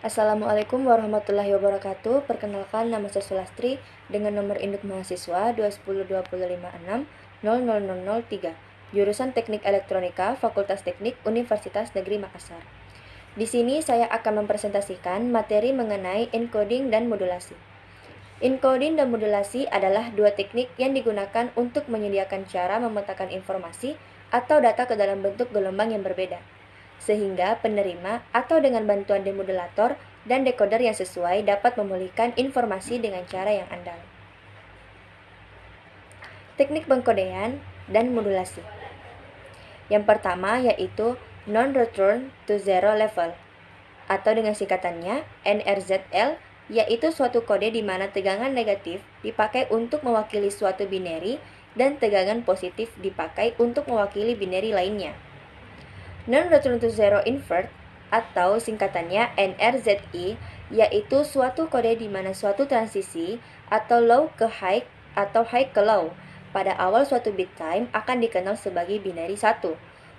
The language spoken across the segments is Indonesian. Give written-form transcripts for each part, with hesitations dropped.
Assalamualaikum warahmatullahi wabarakatuh. Perkenalkan, nama saya Sulastri dengan nomor induk mahasiswa 21025560003, jurusan Teknik Elektronika, Fakultas Teknik, Universitas Negeri Makassar. Di sini saya akan mempresentasikan materi mengenai encoding dan modulasi. Encoding dan modulasi adalah dua teknik yang digunakan untuk menyediakan cara memetakan informasi atau data ke dalam bentuk gelombang yang berbeda, sehingga penerima atau dengan bantuan demodulator dan decoder yang sesuai dapat memulihkan informasi dengan cara yang andal. Teknik pengkodean dan modulasi. Yang pertama yaitu non-return to zero level, atau dengan singkatannya NRZL, yaitu suatu kode di mana tegangan negatif dipakai untuk mewakili suatu binary dan tegangan positif dipakai untuk mewakili binary lainnya. Non-return to zero invert, atau singkatannya NRZI, yaitu suatu kode di mana suatu transisi atau low ke high atau high ke low pada awal suatu bit time akan dikenal sebagai binary 1.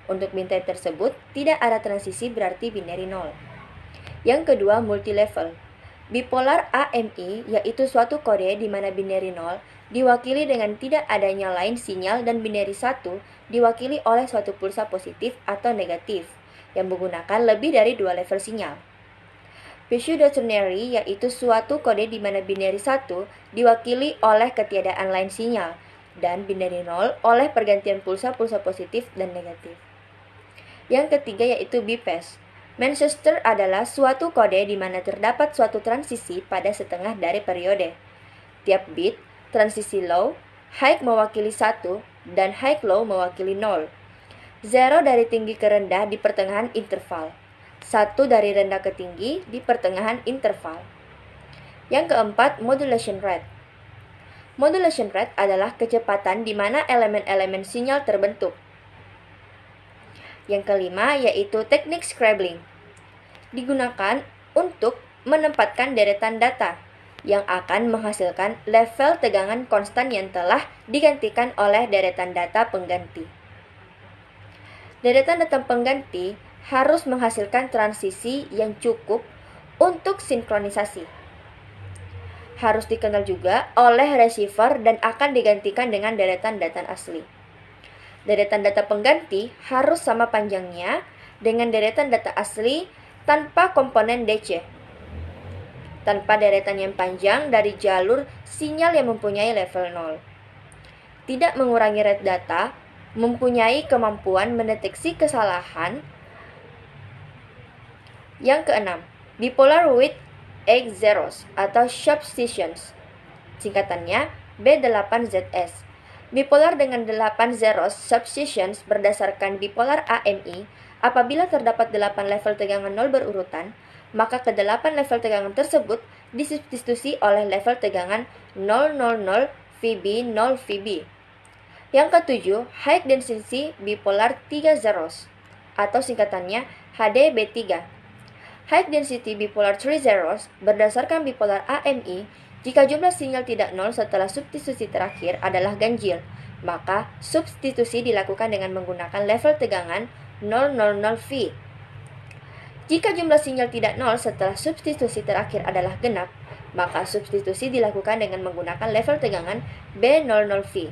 Untuk bit time tersebut tidak ada transisi, berarti binary 0. Yang kedua, multi-level. Bipolar AMI yaitu suatu kode di mana binary 0 diwakili dengan tidak adanya line sinyal dan binary 1 diwakili oleh suatu pulsa positif atau negatif yang menggunakan lebih dari dua level sinyal. Pseudo-ternary yaitu suatu kode di mana binary 1 diwakili oleh ketiadaan line sinyal dan binary 0 oleh pergantian pulsa-pulsa positif dan negatif. Yang ketiga yaitu biphase. Manchester adalah suatu kode di mana terdapat suatu transisi pada setengah dari periode. Tiap bit, transisi low, high mewakili 1, dan high low mewakili 0. 0 dari tinggi ke rendah di pertengahan interval. 1 dari rendah ke tinggi di pertengahan interval. Yang keempat, modulation rate. Modulation rate adalah kecepatan di mana elemen-elemen sinyal terbentuk. Yang kelima yaitu teknik scrambling. Digunakan untuk menempatkan deretan data yang akan menghasilkan level tegangan konstan yang telah digantikan oleh deretan data pengganti. Deretan data pengganti harus menghasilkan transisi yang cukup untuk sinkronisasi. Harus dikenal juga oleh receiver dan akan digantikan dengan deretan data asli. Deretan data pengganti harus sama panjangnya dengan deretan data asli tanpa komponen DC, tanpa deretan yang panjang dari jalur sinyal yang mempunyai level 0. Tidak mengurangi rate data, mempunyai kemampuan mendeteksi kesalahan. Yang keenam, bipolar with 8 zeros atau substitutions, singkatannya B8ZS. Bipolar dengan 8 zeros substitutions berdasarkan bipolar AMI. Apabila terdapat 8 level tegangan 0 berurutan, maka ke-8 level tegangan tersebut disubstitusi oleh level tegangan 000 VB 0 VB. Yang ketujuh, high density bipolar 3 zeros atau singkatannya HDB3. High density bipolar 3 zeros berdasarkan bipolar AMI. Jika jumlah sinyal tidak 0 setelah substitusi terakhir adalah ganjil, maka substitusi dilakukan dengan menggunakan level tegangan 000V. Jika jumlah sinyal tidak 0 setelah substitusi terakhir adalah genap, maka substitusi dilakukan dengan menggunakan level tegangan B00V.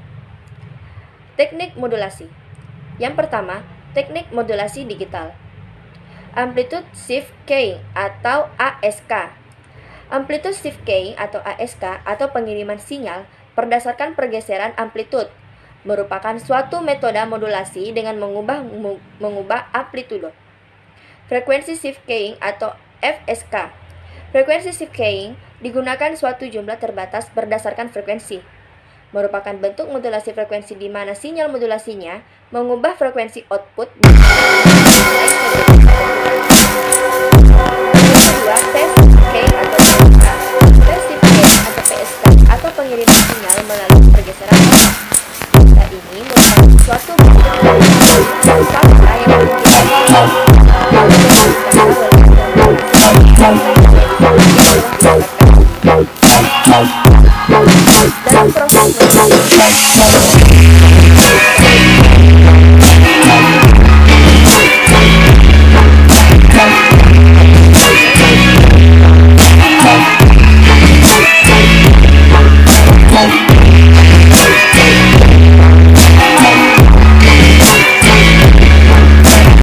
Teknik modulasi. Yang pertama, teknik modulasi digital. Amplitude Shift Keying atau ASK. Amplitude shift keying atau ASK atau pengiriman sinyal berdasarkan pergeseran amplitude merupakan suatu metode modulasi dengan mengubah amplitude. Frekuensi shift keying atau FSK. Frekuensi shift keying digunakan suatu jumlah terbatas berdasarkan frekuensi. Merupakan bentuk modulasi frekuensi di mana sinyal modulasinya mengubah frekuensi output. Pengiriman sinyal melalui pergeseran data ini merupakan suatu bentuk yang